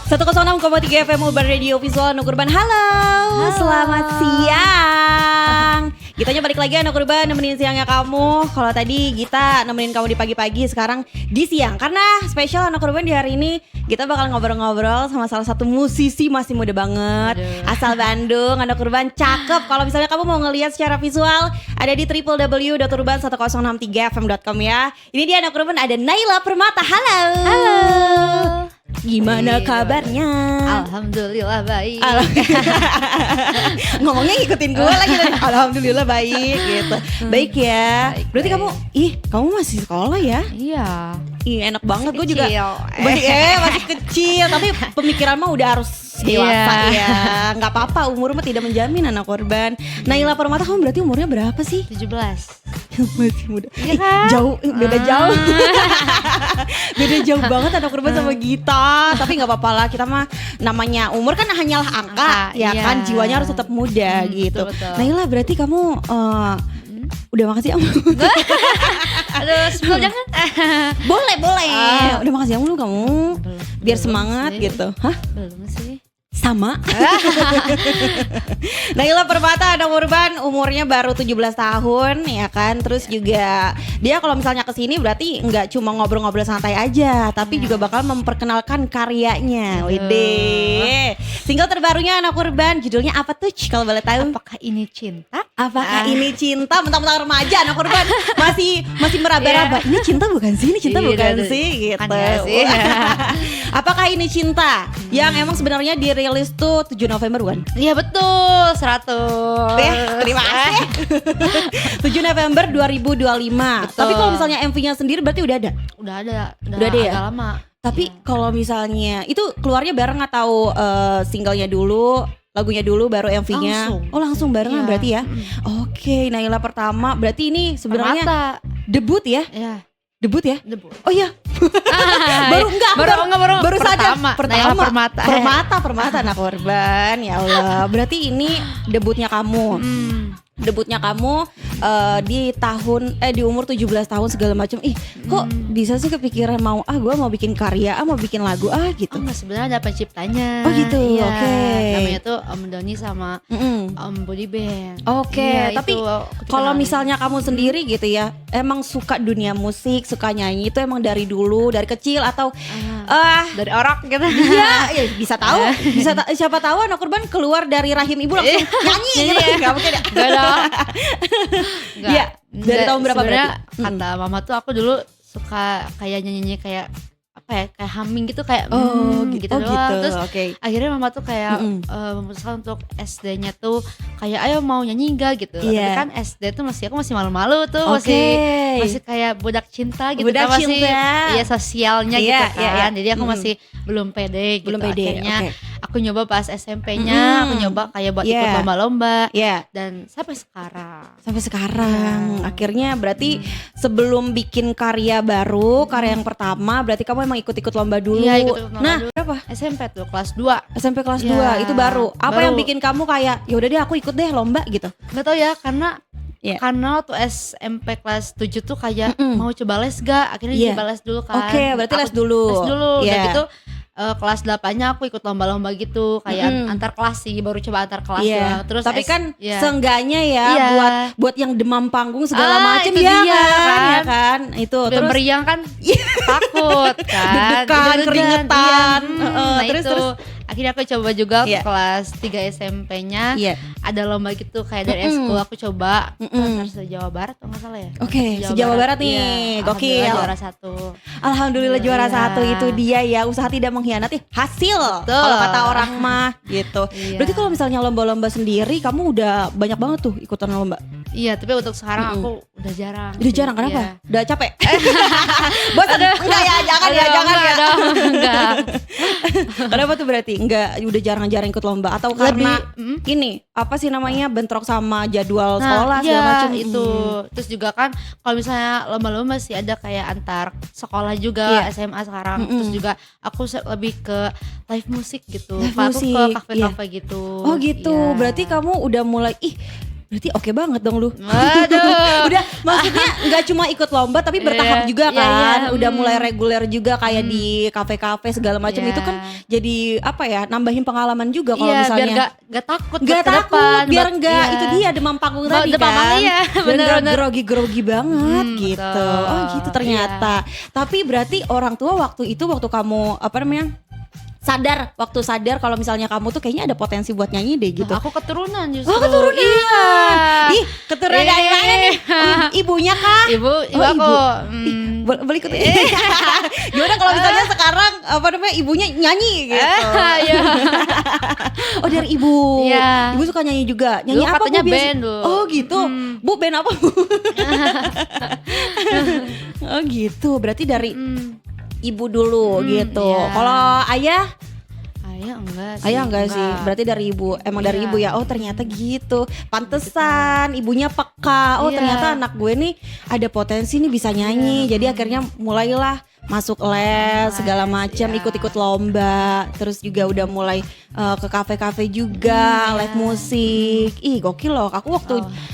106,3 FM Urban Radio Visual Anak Urban. Halo, selamat siang. Gitanya balik lagi Anak Urban, nemenin siangnya kamu. Kalau tadi Gita nemenin kamu di pagi-pagi, sekarang di siang. Karena spesial Anak Urban di hari ini kita bakal ngobrol-ngobrol sama salah satu musisi masih muda banget. Asal Bandung, Anak Urban, cakep. Kalau misalnya kamu mau ngelihat secara visual, ada di www.urban1003fm.com ya. Ini dia Anak Urban, ada Naila Permata. Halo. Halo. Gimana kabarnya? Alhamdulillah baik. Ngomongnya ngikutin gue lagi tadi. Alhamdulillah baik gitu. Baik ya. Baik, Berarti baik. kamu masih sekolah ya? Iya. Enak banget. Gue juga Kecil. masih kecil. Tapi pemikiran mah udah harus dewasa Iya. ya. Gak apa-apa, umur mah tidak menjamin Anak Korban. Naila Permata, kamu berarti umurnya berapa sih? 17. Masih muda. Iya kan? Jauh, beda jauh. Beda jauh banget Anak Korban sama Gita. Tapi gak apa-apa lah, kita mah namanya umur kan hanyalah angka, ya iya. kan, jiwanya harus tetap muda gitu. Betul. Naila, berarti kamu udah makan siang? Aduh, sebelum jangan. Boleh. Udah makan siang belum kamu? Biar Belum semangat sih. gitu. Hah? Belum sih. Sama. Naila Permata Anak Urban, umurnya baru 17 tahun ya kan. Terus juga dia kalau misalnya kesini berarti nggak cuma ngobrol-ngobrol santai aja, tapi juga bakal memperkenalkan karyanya. Wede. Single terbarunya Anak Urban, judulnya apa tuh kalau boleh tahu? Apakah ini cinta? Apakah ini cinta? Mentang-mentang remaja Anak Urban masih meraba-raba. Ini cinta bukan sih? Ini cinta Iya, bukan udah. sih? Gitu. Kan ya sih. Apakah ini cinta? Yang emang sebenarnya dirilis tuh 7 November bukan? Iya betul, 100. Terima kasih. 7 November 2025. Betul. Tapi kalau misalnya MV-nya sendiri berarti udah ada. Udah ada Udah ada ya? agak lama. Tapi kalau misalnya itu keluarnya bareng atau singlenya dulu, lagunya dulu baru MV-nya? Langsung. Oh, langsung barengan Iya. berarti ya. Oke, Naila pertama. Berarti ini sebenarnya Permata. debut ya? Iya, Debut ya? debut. Oh iya. Baru baru saja Naila Permata. Permata Anak Korban. Ya Allah. Berarti ini debutnya kamu. Debutnya kamu di umur 17 tahun segala macam. Kok bisa sih kepikiran gue mau bikin karya, mau bikin lagu gitu. Enggak, sebenarnya ada penciptanya. Oh gitu, Iya, oke. namanya tuh Om Doni sama Om Body Band. Oke, Iya, tapi itu kalau kekenangan. misalnya kamu sendiri gitu ya, emang suka dunia musik, suka nyanyi itu emang dari dulu, dari kecil atau dari orok gitu. iya, bisa tahu, siapa tahu Anak Korban keluar dari rahim ibu langsung nyanyi gitu. Iya. Nggak mungkin ya. Enggak dong. Enggak. Iya, dari tahun berapa Sebenarnya berarti? kata mama tuh aku dulu suka kayak nyanyi kayak apa ya, kayak humming gitu, kayak gitu doang. gitu. Terus Oke. akhirnya mama tuh kayak memutuskan untuk SD-nya tuh kayak ayo mau nyanyi enggak gitu. Iya. Tapi kan SD tuh aku masih malu-malu tuh, Oke. masih kayak budak cinta gitu Budak kan, masih cinta. iya sosialnya Iya, gitu iya, kan. iya. Jadi aku masih belum pede gitu. Belum pede, Akhirnya oke. aku nyoba pas SMP-nya, aku nyoba kayak buat ikut Iya. lomba-lomba Iya. dan sampai sekarang. Sampai sekarang. Akhirnya berarti sebelum bikin karya baru, karya yang pertama, berarti kamu emang ikut-ikut lomba dulu. Iya, ikut-ikut lomba Nah, dulu. berapa? SMP tuh kelas 2. SMP kelas Iya, 2 itu baru. Apa baru. yang bikin kamu kayak ya udah deh aku ikut deh lomba gitu? Nggak tahu ya, karena Iya. waktu SMP kelas 7 tuh kayak mau coba les gak? Akhirnya Iya. coba les dulu kan. Oke, berarti les dulu. Les dulu. Iya. Udah gitu kelas 8-nya aku ikut lomba-lomba gitu, kayak antar kelas sih, baru coba antar kelas Iya. doang. Terus Tapi kan iya. seenggaknya ya Iya. buat yang demam panggung segala macam itu ya dia, kan, ya kan. kan? Itu Udah terus meriang kan takut kan, Deg-degan, Deg-degan, keringetan. iya. Heeh, Nah terus, itu terus. akhirnya aku coba juga Iya. kelas 3 SMP-nya. Iya. Ada lomba gitu kayak dari eskul, aku coba antar se-Jawa Barat atau nggak salah ya. Oke, Antar se-Jawa Barat nih, Iya, gokil. alhamdulillah juara 1. Alhamdulillah juara Iya. 1 itu dia ya, usaha tidak mengkhianati hasil. Betul. Kalau kata orang mah gitu. Iya. Berarti kalau misalnya lomba-lomba sendiri kamu udah banyak banget tuh ikutan lomba. Iya, tapi untuk sekarang aku udah jarang. Udah sih. jarang kenapa? Iya. Udah capek. Bosan? Enggak ya, jangan ya, Aduh, jangan ya. enggak dong, enggak. Kenapa tuh berarti? Enggak, udah jarang-jarang ikut lomba atau karena ini apa sih namanya bentrok sama jadwal sekolah segala iya, macam itu. Terus juga kan kalau misalnya lomba-lomba masih ada kayak antar sekolah juga, Iya. SMA sekarang. Terus juga aku lebih ke live musik gitu. Live Aku musik, ke kafe-kafe gitu. Oh gitu. Iya. Berarti kamu udah mulai berarti oke banget dong lu. Waduh. Udah Maksudnya nggak cuma ikut lomba tapi bertahap juga Iya, kan. iya. Udah mulai reguler juga kayak di kafe-kafe segala macam Iya. itu kan jadi apa ya? Nambahin pengalaman juga kalau Iya, biar misalnya. gak takut Gak ke takut, depan, biar buat- enggak iya. itu dia demam panggung tadi Demam kan. iya, Biar nggak bener-bener. grogi-grogi banget gitu. betul. Oh gitu ternyata. Tapi berarti orang tua waktu kamu apa namanya? Waktu sadar kalau misalnya kamu tuh kayaknya ada potensi buat nyanyi deh gitu. Aku keturunan justru. Oh keturunan. Iya. Ih keturunan dari mana nih? Ibunya kah? Ibu Oh, aku. Boleh ikut. Gimana kalau misalnya sekarang apa namanya ibunya nyanyi gitu? Iya. Oh dari ibu. Iya. Ibu suka nyanyi juga. Nyanyi Dulu apa katanya Bu biasa? band dulu. Oh gitu. Bu band apa Bu? Oh gitu. Berarti dari ibu dulu gitu. iya. Kalau ayah? Ayah enggak sih. Ayah enggak sih, berarti dari ibu. Emang dari Iya. ibu ya. Oh ternyata gitu. Pantesan ibunya peka. Oh Iya. ternyata anak gue nih ada potensi nih bisa nyanyi. Jadi akhirnya mulailah masuk les segala macam, iya. ikut-ikut lomba. Terus juga udah mulai ke kafe-kafe juga, Iya. live musik. Ih gokil loh. Aku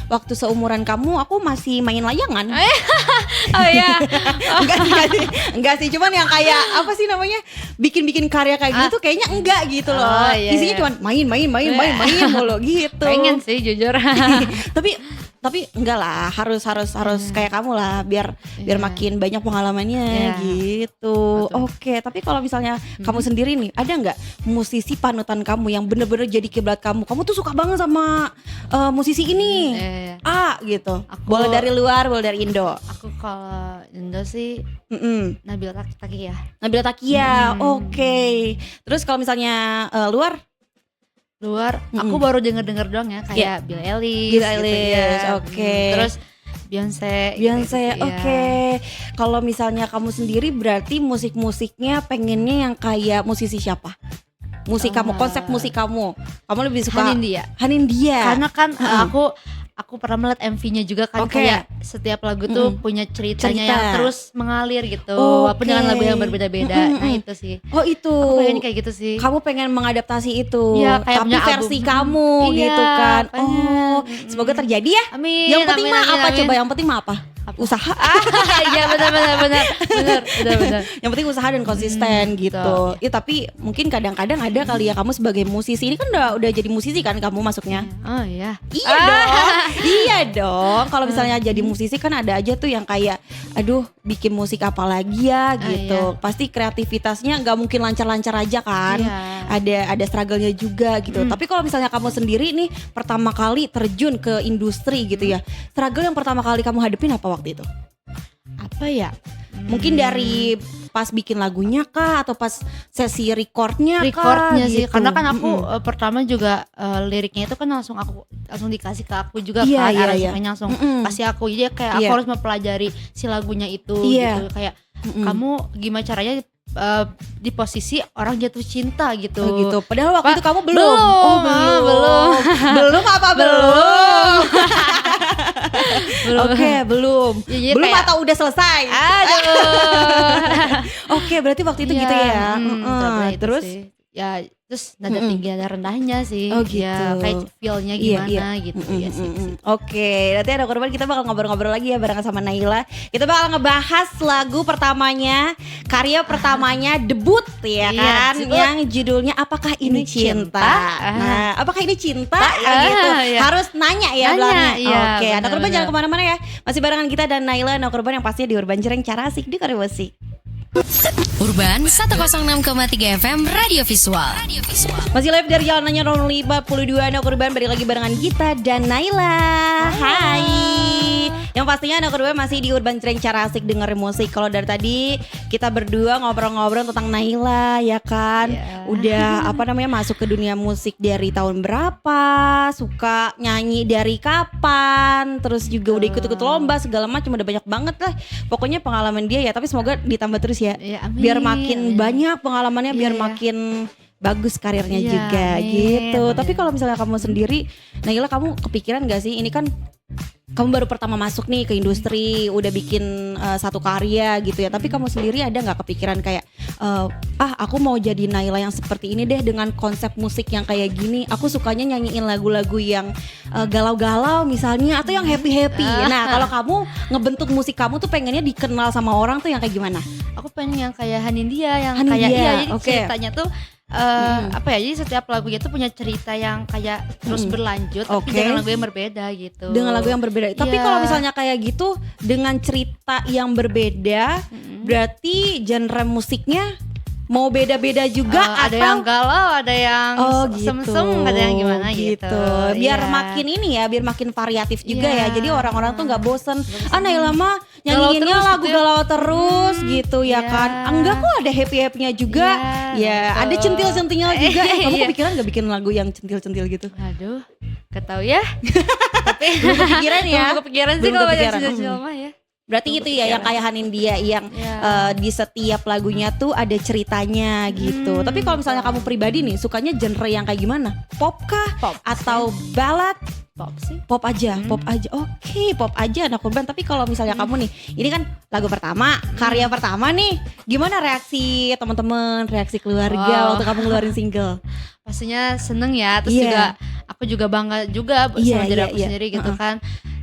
waktu seumuran kamu aku masih main layangan. Oh iya. Enggak sih, cuman yang kayak apa sih namanya bikin karya kayak gitu kayaknya enggak gitu loh. Oh, iya, Isinya iya. cuman main mulu gitu. Pengen sih jujur. tapi enggak lah, harus kayak kamu lah biar Iya. makin banyak pengalamannya Iya. gitu. Betul. Oke, tapi kalau misalnya kamu sendiri nih, ada enggak musisi panutan kamu yang bener-bener jadi kiblat kamu? Kamu tuh suka banget sama musisi ini. Iya. A gitu. Aku- Boleh dari luar, boleh dari Indo. Aku kalau Indo sih Nabila Taki ya. Nabila Takia, oke. Terus kalau misalnya luar, Aku baru denger doang ya kayak Billie Eilish. Billie Eilish, ya. oke. Terus Beyonce. Beyonce, gitu, oke. Kalau misalnya kamu sendiri berarti musik-musiknya pengennya yang kayak musisi siapa? Musik kamu, konsep musik kamu lebih suka Hanindia. Karena kan aku pernah melihat MV-nya juga kan Oke. kayak setiap lagu tuh punya ceritanya Cerita. yang terus mengalir gitu. Walaupun Oke. dengan lagu yang berbeda-beda. Nah itu sih. Oh itu. Aku pengennya kayak gitu sih. Kamu pengen mengadaptasi itu, Iya, kayak tapi punya versi album. kamu Iya, gitu kan. pengen. Semoga terjadi ya. Amin. Yang penting amin, mah amin, apa amin. coba? Yang penting mah apa? Usaha. Iya benar. Yang penting usaha dan konsisten gitu. Ya tapi mungkin kadang-kadang ada kali ya kamu sebagai musisi ini kan udah jadi musisi kan kamu masuknya. Oh iya. Iya dong. Iya dong. Kalau misalnya jadi musisi kan ada aja tuh yang kayak aduh bikin musik apa lagi ya gitu. Pasti kreativitasnya nggak mungkin lancar-lancar aja kan. Iya. Ada struggle-nya juga gitu. Tapi kalau misalnya kamu sendiri nih pertama kali terjun ke industri gitu ya. Struggle yang pertama kali kamu hadepin apa waktu itu? Apa ya? Mungkin dari pas bikin lagunya kah atau pas sesi recordnya Sih gitu. karena kan aku pertama juga liriknya itu kan langsung dikasih ke aku juga Iya, kan iya, aransemennya langsung kasih aku jadi kayak aku Iya. harus mempelajari si lagunya itu Iya. gitu kayak kamu gimana caranya di posisi orang jatuh cinta gitu. Oh gitu. Padahal waktu itu kamu belum. Belum. Oh belum. Belum apa belum? Oke belum. Ya, jadi Belum kayak- atau udah selesai? Aduh. Oke berarti waktu itu gitu ya. Terus? Ya terus nada tinggi nada rendahnya sih. Oh, gitu. Ya, kayak feel-nya Iya, gimana gitu ya sih. Oke, nanti ada korban kita bakal ngobrol-ngobrol lagi ya barengan sama Naila. Kita bakal ngebahas lagu pertamanya, karya pertamanya debut ya Iya, kan, debut. yang judulnya Apakah Ini Ini Cinta. Cinta. Nah, apakah ini cinta? Ya gitu. iya. Harus nanya ya Nanya, belakangnya. iya, Oke, anak korban benar-benar. jangan kemana-mana ya. Masih barengan kita dan Naila, anak korban yang pastinya di Urban Jereng cara asik di Kariwasi. Urban 106,3 FM Radio Visual. Masih live dari jalanannya Ron 52 anak korban balik lagi barengan kita dan Naila. Hai. Yang pastinya anak korban masih di Urban Jereng cara asik dengerin musik. Kalau dari tadi kita berdua ngobrol-ngobrol tentang Naila ya kan. Iya. Udah apa namanya masuk ke dunia musik dari tahun berapa, suka nyanyi dari kapan, terus juga udah ikut-ikut lomba segala macam udah banyak banget lah. Pokoknya pengalaman dia ya, tapi semoga ditambah terus ya. Iya, amin, Biar makin amin. banyak pengalamannya, biar Iya. makin bagus karirnya Iya, juga amin, gitu. amin. Tapi kalau misalnya kamu sendiri, Naila kamu kepikiran gak sih ini kan kamu baru pertama masuk nih ke industri, udah bikin satu karya gitu ya. Tapi kamu sendiri ada nggak kepikiran kayak aku mau jadi Naila yang seperti ini deh dengan konsep musik yang kayak gini. Aku sukanya nyanyiin lagu-lagu yang galau-galau misalnya atau yang happy-happy. Nah, kalau kamu ngebentuk musik kamu tuh pengennya dikenal sama orang tuh yang kayak gimana? Aku pengen yang kayak Hanindia yang Hanindia, kayak jadi oke. ceritanya tuh jadi setiap lagunya tuh punya cerita yang kayak terus berlanjut tapi Oke. dengan lagu yang berbeda gitu. Dengan lagu yang berbeda. Tapi Iya. kalau misalnya kayak gitu dengan cerita yang berbeda, berarti genre musiknya mau beda-beda juga ada atau yang galau, ada yang sem-sem, ada yang gimana gitu. Biar Iya. makin ini ya, biar makin variatif juga Iya. ya. Jadi orang-orang tuh nggak bosen. Naila mah Galau nyanyiinnya terus lagu gitu ya. galau terus gitu ya Iya. kan. Enggak kok, ada happy-happynya juga. Iya, Ya, ada betul. centil-centilnya juga. Kamu Iya. kepikiran nggak bikin lagu yang centil-centil gitu? Aduh, gak tahu ya. Tapi Belum kepikiran ya? belum kepikiran sih Belum kalau kepikiran. yang Cinta mah ya. Berarti Belum itu ya yang kepikiran. kayak Hanindia yang Iya. di setiap lagunya tuh ada ceritanya gitu. Tapi kalau misalnya kamu pribadi nih sukanya genre yang kayak gimana? Pop kah? Pop Atau ballad? Pop sih. Pop aja, pop aja. Oke, pop aja anak urban. Tapi kalau misalnya kamu nih, ini kan lagu pertama, karya pertama nih. Gimana reaksi teman-teman, reaksi keluarga Wow. waktu kamu ngeluarin single? Pastinya seneng ya. Terus Iya. juga aku juga bangga juga Iya, sama diri iya, aku iya. sendiri gitu kan.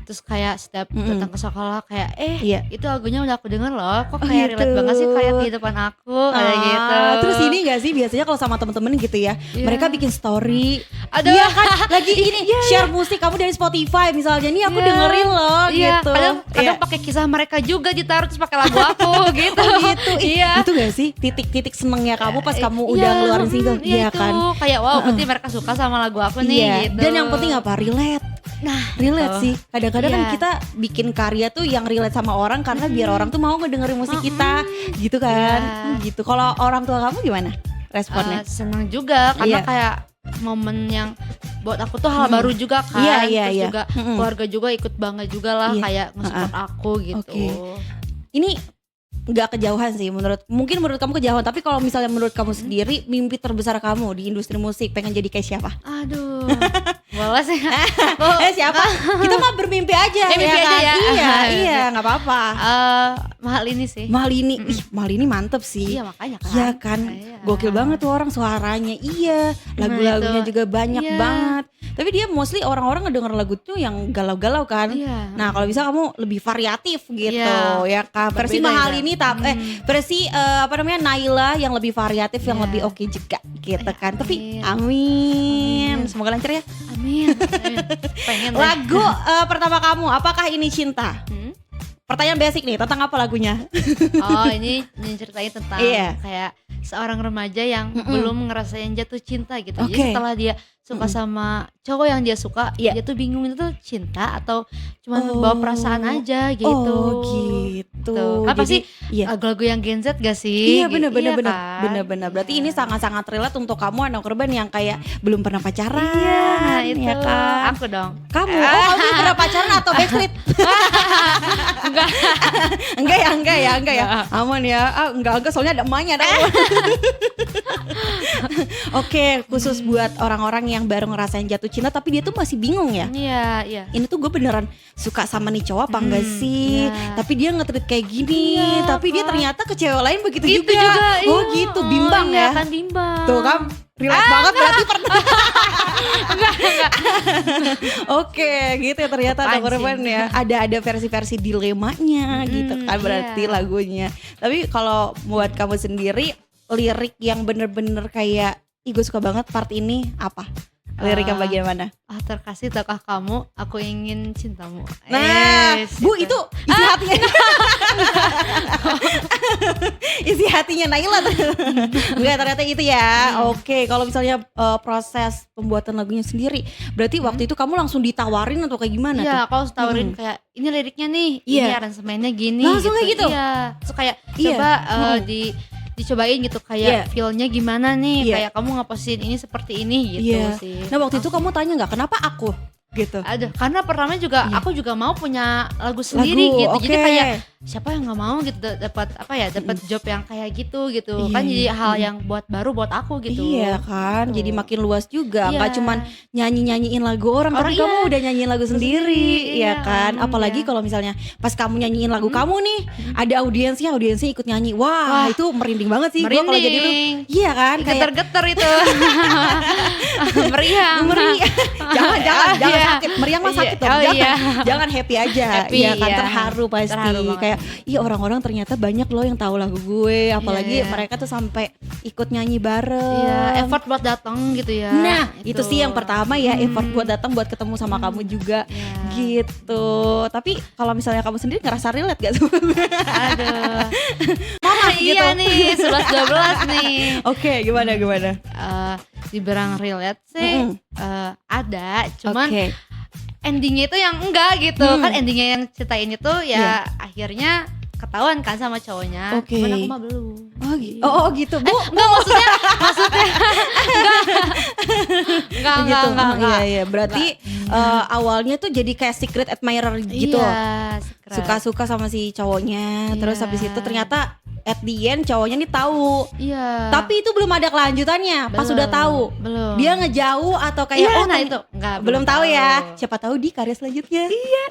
Terus kayak setiap datang ke sekolah kayak Iya. itu lagunya udah aku denger loh. Oh, Kok kayak relate gitu. banget sih kayak di depan aku kayak gitu. Terus ini gak sih biasanya kalau sama temen-temen gitu ya, Iya. mereka bikin story. Aduh. Iya kan, lagi ini share musik kamu dari Spotify misalnya, nih aku Iya. dengerin loh Iya, gitu. kadang Iya. pakai kisah mereka juga ditaruh terus pakai lagu aku gitu. Oh gitu. Iya. Itu gak sih titik-titik senengnya kamu pas kamu udah Iya, ngeluarin single? Iya Iya kan? kayak wow berarti mereka suka sama lagu aku nih Iya. gitu. Dan yang penting apa? Relate. Relate gitu. sih. Kadang-kadang kan Iya. kita bikin karya tuh yang relate sama orang karena biar orang tuh mau ngedengerin musik kita, gitu kan? Iya. Gitu. Kalau orang tua kamu gimana responnya? Seneng juga karena Iya. kayak momen yang buat aku tuh hal baru juga kan. Iya, iya, Terus iya. juga keluarga juga ikut bangga juga lah Iya. kayak nge-support aku gitu. Oke. Ini nggak kejauhan sih mungkin menurut kamu kejauhan, tapi kalau misalnya menurut kamu sendiri mimpi terbesar kamu di industri musik pengen jadi kayak siapa? Aduh. Boleh sih. Siapa? Kita mah bermimpi aja Mimpi aja kan? ya. Iya nggak apa-apa. Mahal ini sih. Malini, Malini mantep sih. Iya makanya kan. Iya kan, Iya. gokil banget tuh orang suaranya. Iya, lagu-lagunya itu. juga banyak Iya. banget. Tapi dia mostly orang-orang ngedenger lagu tuh yang galau-galau kan. Iya. Nah kalau bisa kamu lebih variatif gitu, Iya. ya kan. Versi Berbeda mahal ya. ini versi Naila yang lebih variatif, yang Iya. lebih oke juga gitu kan. Tapi Amin. semoga lancar ya. Amin. Pengen deh. Lagu pertama kamu, apakah ini cinta? Pertanyaan basic nih, tentang apa lagunya? Oh ini ceritain tentang Iya. kayak seorang remaja yang belum ngerasain jatuh cinta gitu. Oke. Jadi setelah dia suka sama cowok yang dia suka, Iya. dia tuh bingung itu tuh cinta atau cuman bawa perasaan aja gitu. Oh gitu. Kan pasti iya. lagu-lagu yang Gen Z gak sih? Iya bener Iya bener kan? bener. Berarti ini sangat-sangat relate untuk kamu anak urban yang kayak belum pernah pacaran. Iya itu ya kan? aku dong. Kamu, kamu belum pernah pacaran atau backstreet? Enggak. enggak ya. Aman ya. Enggak soalnya ada emaknya ada. Oke, khusus buat orang-orang yang baru ngerasain jatuh cinta tapi dia tuh masih bingung ya. Iya. Ini tuh gue beneran suka sama nih cowok apa enggak sih? iya. Tapi dia nge-treat kayak gini, Iya, tapi dia kan. ternyata ke cewek lain begitu Itu juga. juga. Oh iya. gitu, bimbang Iya ya. kan bimbang. Tuh kan, relate banget berarti pernah. Oke, gitu ya ternyata ada Apaan korban sih? ya. Ada versi-versi dilemanya gitu kan berarti iya. lagunya. Tapi kalau buat kamu sendiri lirik yang bener-bener kayak ih gue suka banget part ini apa? Lirik yang bagian mana? Terkasih tahukah kamu, aku ingin cintamu. Nah, Bu gitu. itu isi hatinya. Isi hatinya Naila. Enggak ternyata itu ya. Oke, kalau misalnya proses pembuatan lagunya sendiri, berarti waktu itu kamu langsung ditawarin atau kayak gimana Iya, tuh? kalau tawarin kayak ini liriknya nih, Iya. ini aransemennya gini. Langsung kayak gitu? Iya. Terus kayak Iya. coba dicobain gitu Iya. kayak feel-nya gimana nih, Iya. kayak kamu ngapasin ini seperti ini gitu Iya. sih. Nah waktu itu kamu tanya nggak kenapa aku gitu? Aduh, karena pertama juga Iya. aku juga mau punya lagu sendiri gitu. Oke. Jadi kayak siapa yang nggak mau gitu dapat apa ya, dapat job yang kayak gitu kan, Iya, jadi iya. hal yang baru buat aku gitu. Iya kan, Gitu. jadi makin luas juga. Iya. Nggak cuman nyanyiin lagu orang, tapi Orang, kamu iya. udah nyanyiin lagu sendiri, ya Iya, kan. Apalagi iya. kalau misalnya pas kamu nyanyiin lagu kamu nih, ada audiensnya ikut nyanyi. Wah, Wah, itu merinding banget sih. Gua kalau jadi lu, merinding. iya kan, kayak Geter-geter itu. Meriang. meriang. jangan Iya. sakit. Meriang mah Iya. sakit dong. Oh, Jangan, iya. jangan happy aja. Happy, Iya kan, iya. terharu pasti. Terharu banget. Kayak, iya orang-orang ternyata banyak loh yang tahu lagu gue. Apalagi Iya. mereka tuh sampai ikut nyanyi bareng. Iya, effort buat datang gitu ya. Nah, itu sih yang pertama ya, effort buat datang, buat ketemu sama kamu juga, Iya. gitu. Tapi kalau misalnya kamu sendiri ngerasa relate gak sama gue? Aduh. Mama Iya gitu. nih, 11-12 nih. Oke, gimana? Dibilang relate sih ada, cuman Oke. endingnya itu yang enggak gitu. Kan endingnya yang ceritain itu Iya. ya akhirnya ketahuan kan sama cowoknya. Oke. Cuman aku mah belum. Oh gitu, Bu. Enggak, maksudnya enggak. Iya, iya. Berarti awalnya tuh jadi kayak secret admirer gitu. Iya, secret. Suka-suka sama si cowoknya. Terus Iya. habis itu ternyata at the end cowoknya nih tahu. Iya. Tapi itu belum ada kelanjutannya. Pas Belum, udah tahu. belum. Dia ngejauh atau kayak Iya, oh nah terny- itu enggak, belum tahu ya. Siapa tahu di karya selanjutnya. Iya.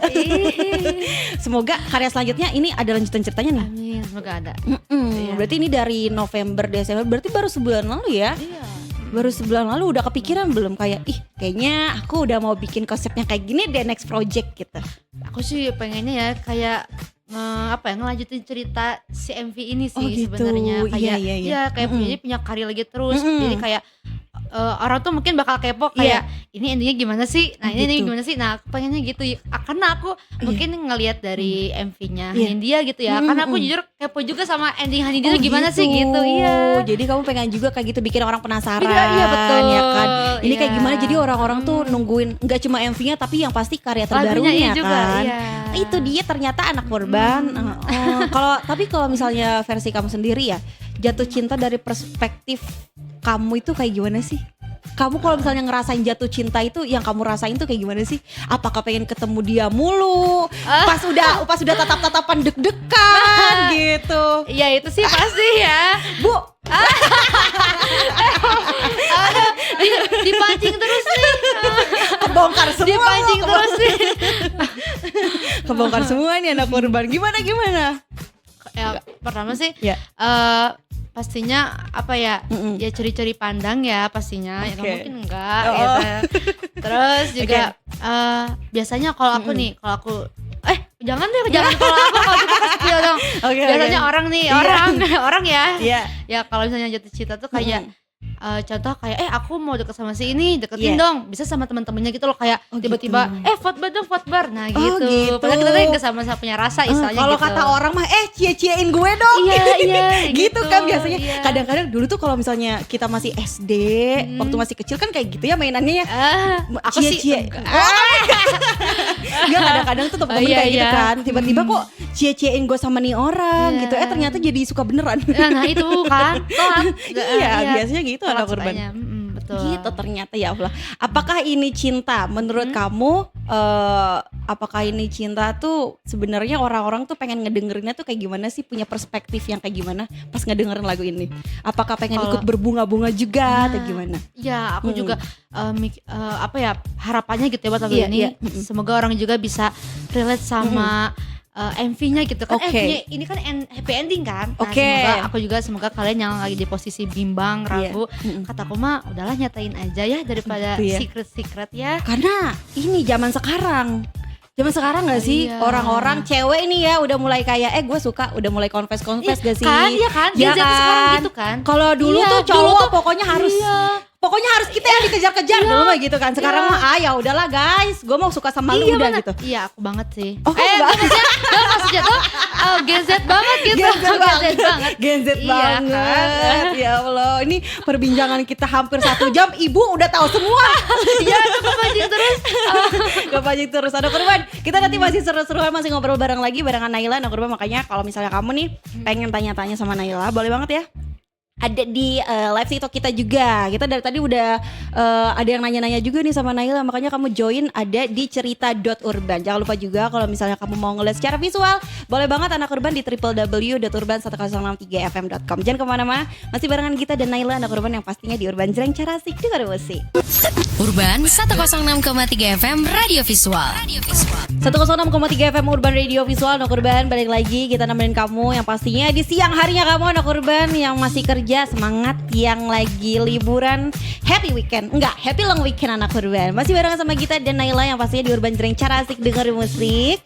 Semoga karya selanjutnya ini ada lanjutan ceritanya nih. Amin, semoga ada. Iya. Berarti ini dari November, Desember, berarti baru sebulan lalu ya? Iya. Baru sebulan lalu udah kepikiran belum kayak kayaknya aku udah mau bikin konsepnya kayak gini deh next project gitu. Aku sih pengennya ya kayak ngelanjutin cerita si MV ini sih Oh, gitu. sebenarnya kayak Iya. kayak punya karya lagi terus. Jadi kayak orang tuh mungkin bakal kepo Iya. kayak ini endingnya gimana sih? Nah, ini Gitu. gimana sih? Nah, aku pengennya gitu. Karena aku mungkin ngelihat dari MV-nya Iya. Hindia gitu ya. Karena aku jujur kepo juga sama ending Hindia Oh, tuh gimana gitu. sih gitu. Iya. Jadi kamu pengen juga kayak gitu bikin orang penasaran. Iya, betul. Ya kan. Ini kayak Iya. gimana? Jadi orang-orang tuh nungguin nggak cuma MV-nya tapi yang pasti karya Lagunya terbarunya iya juga. kan. Iya. Itu dia ternyata anak korban. Kalau misalnya versi kamu sendiri ya, jatuh cinta dari perspektif kamu itu kayak gimana sih? Kamu kalau misalnya ngerasain jatuh cinta itu yang kamu rasain tuh kayak gimana sih? Apakah pengen ketemu dia mulu? Pas udah tatap-tatapan deg-degan gitu. Ya itu sih pasti ya. Bu, Dipancing terus nih. kebongkar semua. Dipancing terus nih. Kebongkar semua nih anak korban. Gimana? Ya pertama sih Ya. pastinya apa ya, Mm-mm. ya curi-curi pandang ya pastinya. Ya Oke. nggak mungkin enggak Oh. gitu. Terus juga biasanya kalau aku nih, kalau aku jangan kalau kita kasih dia dong. Oke, Biasanya oke. orang nih, Iya. orang ya. Iya. Ya kalau misalnya jatuh cinta tuh kayak contoh kayak aku mau deket sama si ini, deketin Iya. dong. Bisa sama teman-temannya gitu loh, kayak Oh, tiba-tiba gitu. vote bar dong, vote bar. Nah Oh, gitu. gitu. Padahal kita tuh nggak sama-sama punya rasa istilahnya Kalau gitu. kata orang mah cie-ciein gue dong. Iya, gitu kan biasanya. iya. Kadang-kadang dulu tuh kalau misalnya kita masih SD, waktu masih kecil kan kayak gitu ya mainannya ya. Aku sih Cie-cie. enggak. Enggak, kadang-kadang tuh temen-temen Iya, kayak gitu iya. kan. Tiba-tiba kok cie-ciein gue sama nih orang Iya. gitu. Ternyata jadi suka beneran. Nah itu kan telat. Iya, biasanya gitu Telat anak korban. sukanya. Betul. Gitu ternyata, ya Allah. Apakah ini cinta? Menurut kamu apakah ini cinta tuh sebenarnya orang-orang tuh pengen ngedengerinnya tuh kayak gimana sih? Punya perspektif yang kayak gimana pas ngedengerin lagu ini? Apakah pengen Kalau- ikut berbunga-bunga juga atau Nah, gimana? Ya aku juga harapannya gitu ya buat lagu Iya, ini. iya. Semoga orang juga bisa relate sama MV-nya gitu kan. Oke. MV-nya ini kan happy ending kan. Nah, Oke. semoga kalian yang lagi di posisi bimbang, ragu, kataku mah udahlah nyatain aja ya daripada Gitu ya. secret ya. Karena ini zaman sekarang gak sih Iya. orang-orang cewek ini ya udah mulai kayak gue suka, udah mulai confess gak sih? Kan, iya kan? Gen Z sekarang gitu kan. Kalau dulu Iya, tuh dulu cowok tuh- pokoknya harus kita yang dikejar-kejar dulu mah gitu kan. Sekarang mah ya udahlah guys, gue mau suka sama lu udah bener. gitu. Iya aku banget sih. Oh, Maksudnya tuh Gen Z banget gitu. Gen Z banget. banget. Gen Z Iya, banget. kan? Ya Allah, ini perbincangan kita hampir 1 jam. Ibu udah tahu semua. Iya itu kepancing terus. Kepancing terus. Ada korban. Kita nanti masih seru-seruan, masih ngobrol bareng lagi barengan Naila. Nah korban, makanya kalau misalnya kamu nih pengen tanya-tanya sama Naila, boleh banget ya. Ada di live TikTok kita juga. Kita dari tadi udah ada yang nanya-nanya juga nih sama Naila. Makanya kamu join, ada di cerita.urban. Jangan lupa juga kalau misalnya kamu mau ngeliat secara visual, Boleh banget anak urban di www.urban1063fm.com. Jangan kemana-mana, masih barengan kita dan Naila anak urban yang pastinya di Urban Jreng Cara Asik Dengar Musik. Urban 106,3 FM Radio Visual. 106,3 FM Urban Radio Visual. Anak urban balik lagi, kita nemenin kamu yang pastinya di siang harinya kamu anak urban yang masih kerja, semangat, yang lagi liburan, happy weekend. Enggak, happy long weekend anak urban. Masih barengan sama kita dan Naila yang pastinya di Urban Jreng Cara Asik Dengar Musik.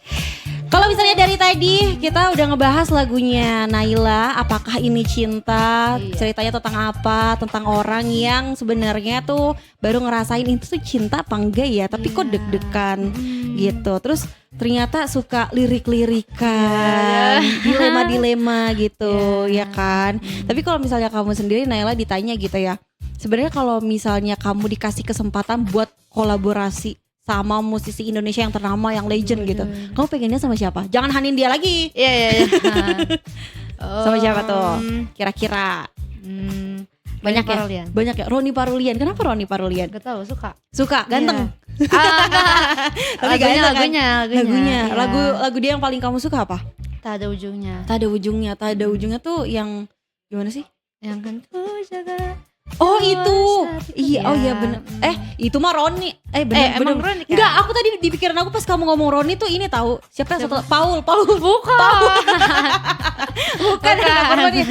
Kalau misalnya dari tadi kita udah ngebahas lagunya Naila, apakah ini cinta, ceritanya tentang apa, tentang orang yang sebenarnya tuh baru ngerasain itu tuh cinta apa enggak ya, tapi kok deg-degan gitu. Terus ternyata suka lirik-lirikan, dilema-dilema gitu, ya kan. Tapi kalau misalnya kamu sendiri Naila ditanya gitu ya, sebenarnya kalau misalnya kamu dikasih kesempatan buat kolaborasi sama musisi Indonesia yang ternama, yang legend gitu, kamu pengennya sama siapa? Jangan hanin dia lagi. Iya. Sama siapa tuh? Kira-kira? Banyak ya? Parulian. Banyak ya. Roni Parulian. Kenapa Roni Parulian? Gak tahu, suka. Ganteng. Tapi lagunya. Iya. Lagu dia yang paling kamu suka apa? Tak ada ujungnya. Tak ada ujungnya tuh yang gimana sih? Yang kan ku jaga. Oh itu. Iya, oh iya bener. Itu mah Roni. Bener. Emang Roni kan? Enggak, aku tadi di pikiran aku pas kamu ngomong Roni tuh ini tahu. Siapa yang satu? Paul. Bukan. Bukan anak urban ya.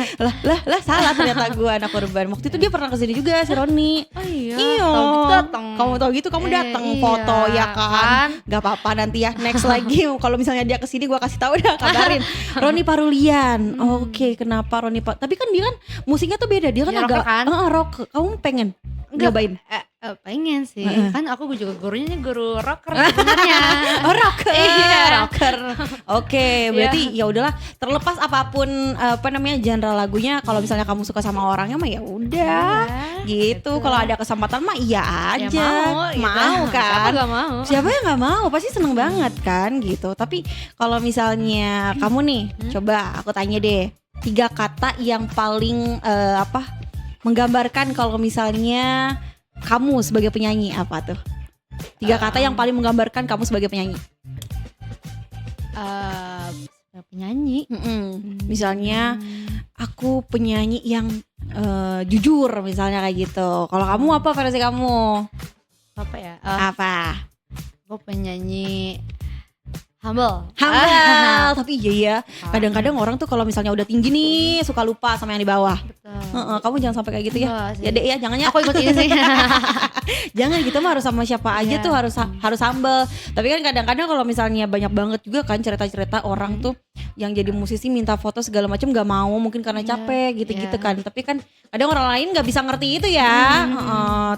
Lah salah ternyata gue anak urban. Waktu itu dia pernah kesini juga si Roni. Oh iya. Iya. Tahu gitu datang. Kamu tahu gitu, kamu datang foto ya kan. Gak apa-apa nanti ya next lagi. Kalau misalnya dia kesini gue kasih tahu dah, kabarin. Roni Parulian. Oke, kenapa Roni Tapi kan dia kan musiknya tuh beda. Dia kan ya, agak kan? Rock. Kamu pengen nyobain? Pengen sih. Kan aku juga gurunya guru rocker sebenarnya. Oh rocker. Iya. Rocker. Oke, berarti ya udahlah. Terlepas apapun genre lagunya, kalau misalnya kamu suka sama orangnya mah ya udah. Gitu. Kalau ada kesempatan mah iya aja. Ya mau kan? Siapa gak mau? Siapa yang nggak mau? Pasti seneng banget kan gitu. Tapi kalau misalnya kamu nih, coba aku tanya deh. 3 kata yang paling menggambarkan kalau misalnya kamu sebagai penyanyi, apa tuh? 3 kata yang paling menggambarkan kamu sebagai penyanyi. Penyanyi. Misalnya aku penyanyi yang jujur misalnya kayak gitu. Kalau kamu apa versi kamu? Apa ya? Apa? Aku penyanyi humble. Tapi iya ya. Kadang-kadang orang tuh kalau misalnya udah tinggi nih suka lupa sama yang di bawah. Kamu jangan sampai kayak gitu ya. Ya deh ya, jangan ya. Aku ikut ini sih. Jangan gitu mah, harus sama siapa aja tuh harus humble. Tapi kan kadang-kadang kalau misalnya banyak banget juga kan cerita-cerita orang tuh yang jadi musisi minta foto segala macam gak mau, mungkin karena capek gitu-gitu kan. Tapi kan kadang orang lain nggak bisa ngerti itu ya.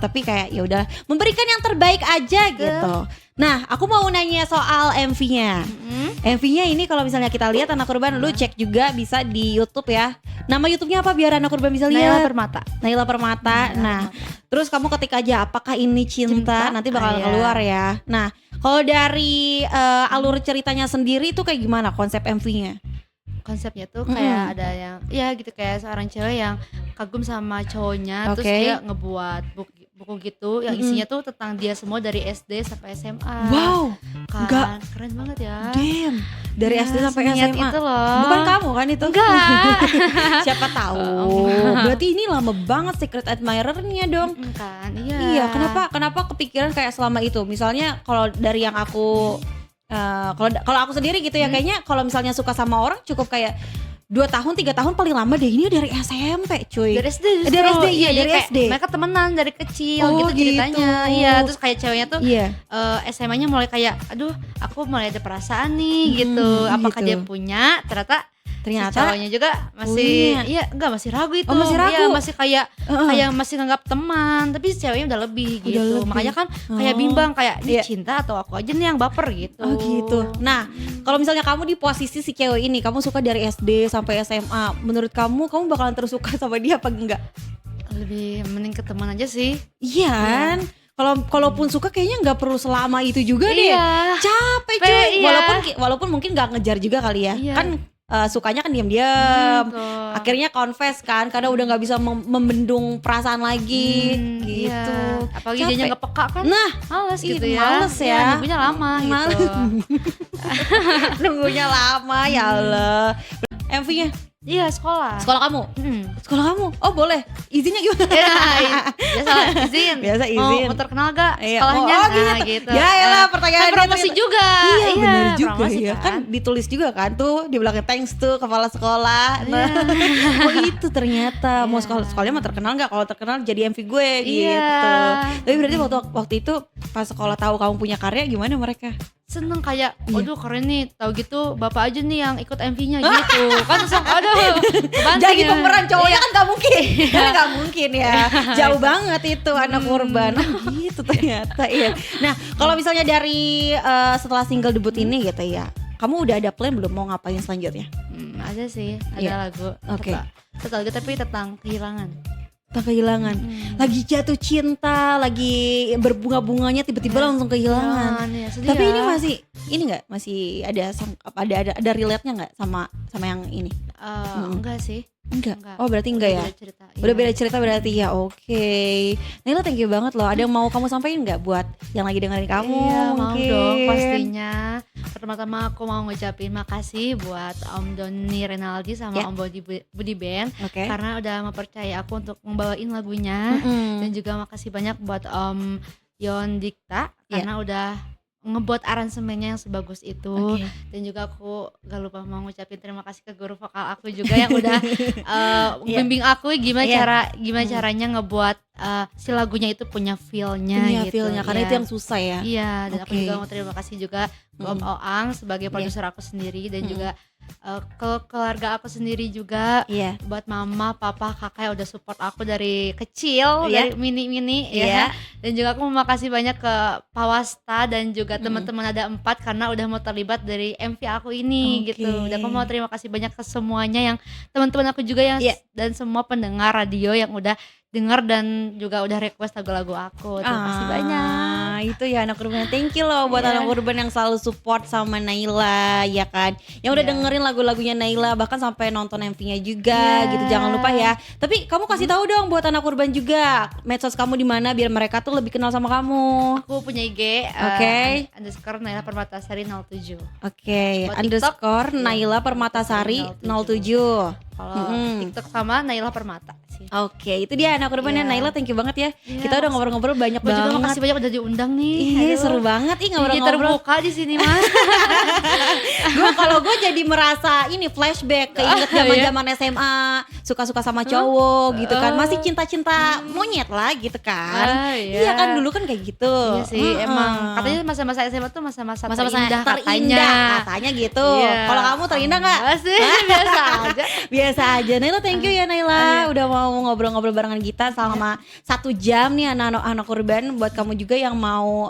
Tapi kayak ya udah memberikan yang terbaik aja gitu. Nah, aku mau nanya soal MV-nya. MV-nya ini kalau misalnya kita lihat anak urban, lu cek juga bisa di YouTube ya. Nama YouTube-nya apa biar anak urban bisa lihat? Naila Permata. Nah, terus kamu ketik aja apakah ini cinta? Nanti bakal keluar ya. Nah, kalau dari alur ceritanya sendiri itu kayak gimana konsep MV-nya? Konsepnya tuh kayak ada yang ya gitu, kayak seorang cewek yang kagum sama cowoknya, terus dia ngebuat buku gitu yang isinya tuh tentang dia semua dari SD sampai SMA. Wow, kan keren banget ya. Damn, dari SD sampai SMA. Itu loh. Bukan kamu kan itu? Enggak. Siapa tahu. Berarti ini lama banget secret admirer-nya dong. Kan, iya. Kenapa kepikiran kayak selama itu? Misalnya kalau dari yang aku kalau aku sendiri gitu ya, kayaknya kalau misalnya suka sama orang cukup kayak 2 tahun 3 tahun paling lama deh. Ini dari SMP cuy. Dari SD justru. Dari SD, iya dari SD. Mereka temenan dari kecil gitu ceritanya. Iya, terus kayak ceweknya tuh SMA-nya mulai kayak aduh aku mulai ada perasaan nih gitu. Apakah dia punya? Ternyata si cowoknya juga masih masih ragu itu. Masih ragu. Iya, masih kayak masih nganggap teman, tapi si ceweknya udah lebih gitu. Makanya kan kayak bimbang kayak ini cinta atau aku aja nih yang baper gitu. Oh gitu. Nah, kalau misalnya kamu di posisi si cewek ini, kamu suka dari SD sampai SMA, menurut kamu bakalan terus suka sama dia apa enggak? Lebih mending ke teman aja sih. Iya kan? Kalaupun suka kayaknya nggak perlu selama itu juga deh. Capek cuy. Walaupun mungkin nggak ngejar juga kali ya. Kan sukanya kan diam-diam. akhirnya confess kan karena udah nggak bisa membendung perasaan lagi gitu. Iya. Apalagi dia nggak peka kan. Nah, males gitu ya. Males ya. Nunggunya lama gitu. Nunggunya lama ya Allah. MV-nya Iya, sekolah. sekolah kamu? Sekolah kamu? Oh boleh, izinnya gimana? Biasa izin. Biasa izin. Mau terkenal gak Iya. sekolahnya? Oh, Nah, gitu. gitu. Ya elah pertanyaan Kan promosi juga. Iya benar juga promosi ya. Kan ditulis juga kan tuh di belakang thanks tuh kepala sekolah. Nah, oh itu ternyata mau sekolahnya mau terkenal nggak? Kalau terkenal jadi MV gue gitu. Tapi berarti waktu itu pas sekolah tahu kamu punya karya gimana mereka? Seneng kayak, waduh keren nih, tahu gitu bapak aja nih yang ikut MV-nya gitu. Kan langsung aduh, jadi pemeran cowoknya kan gak mungkin. Kan gak mungkin ya. Jauh banget itu anak urban. Oh, gitu ternyata iya. Nah, kalau misalnya dari setelah single debut ini gitu ya. Kamu udah ada plan belum mau ngapain selanjutnya? Ada sih, ada lagu. Oke. Satu lagu tapi tentang kehilangan. Tak kehilangan, lagi jatuh cinta, lagi berbunga-bunganya tiba-tiba langsung kehilangan. Ya, tapi ini masih ada relate-nya nggak sama yang ini? Enggak sih. Enggak. Oh berarti enggak ya? Udah beda cerita berarti ya. Oke. Naila thank you banget loh. Ada yang mau kamu sampaikan nggak buat yang lagi dengerin kamu? Iya, mungkin? mau dong pastinya. Pertama-tama aku mau ngucapin makasih buat Om Doni Renaldi sama Om Budi Band karena udah mempercayai aku untuk membawain lagunya. Dan juga makasih banyak buat Om Yon Dikta karena udah ngebuat aransemennya yang sebagus itu. Dan juga aku gak lupa mau ngucapin terima kasih ke guru vokal aku juga yang udah bimbing aku gimana caranya ngebuat si lagunya itu punya feel-nya gitu. Karena itu yang susah ya. Iya, dan aku juga mau terima kasih juga ke Om Oang sebagai produser aku sendiri dan juga ke keluarga aku sendiri juga, buat mama, papa, kakak yang udah support aku dari kecil, dari mini-mini ya. Dan juga aku mau makasih banyak ke Pawasta dan juga teman-teman ada 4 karena udah mau terlibat dari MV aku ini gitu. Dan aku mau terima kasih banyak ke semuanya yang teman-teman aku juga yang dan semua pendengar radio yang udah dengar dan juga udah request lagu-lagu aku. Terima kasih banyak. Itu ya anak urban. Thank you loh buat anak urban yang selalu support sama Naila ya kan. Yang udah dengerin lagu-lagunya Naila bahkan sampai nonton MV-nya juga gitu. Jangan lupa ya. Tapi kamu kasih tahu dong buat anak urban juga medsos kamu di mana biar mereka tuh lebih kenal sama kamu. Aku punya IG underscore Naila Permatasari 07. Underscore Naila Permatasari 07. Kalau TikTok sama Naila Permata sih. Itu dia anak urban ya. Naila thank you banget ya. Kita udah ngobrol-ngobrol banyak banget. Juga makasih banyak udah diundang nih. Seru banget ngobrol-ngobrol. Terbuka di sini mah. Kalau gue jadi merasa ini flashback keinget zaman-zaman SMA, suka-suka sama cowok gitu kan. Masih cinta-cinta monyet lah gitu kan. Iya kan dulu kan kayak gitu. Iya sih, emang katanya masa-masa SMA tuh masa-masa terindah katanya gitu. Kalau kamu terindah enggak? Sih, biasa aja. Biasa aja. Naila thank you ya Naila udah mau ngobrol-ngobrol barengan kita selama 1 jam nih anak-anak urban. Buat kamu juga yang mau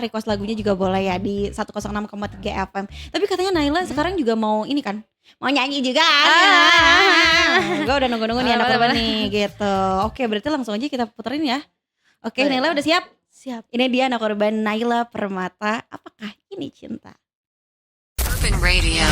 request lagunya juga boleh ya di 106,3 FM. Tapi katanya Naila sekarang juga mau ini kan, mau nyanyi juga. Gue udah nunggu-nunggu nih anak urban nih gitu. Oke berarti langsung aja kita puterin ya. Oke Naila udah siap? Siap. Ini dia anak urban Naila Permata. Apakah ini cinta? Urban Radio.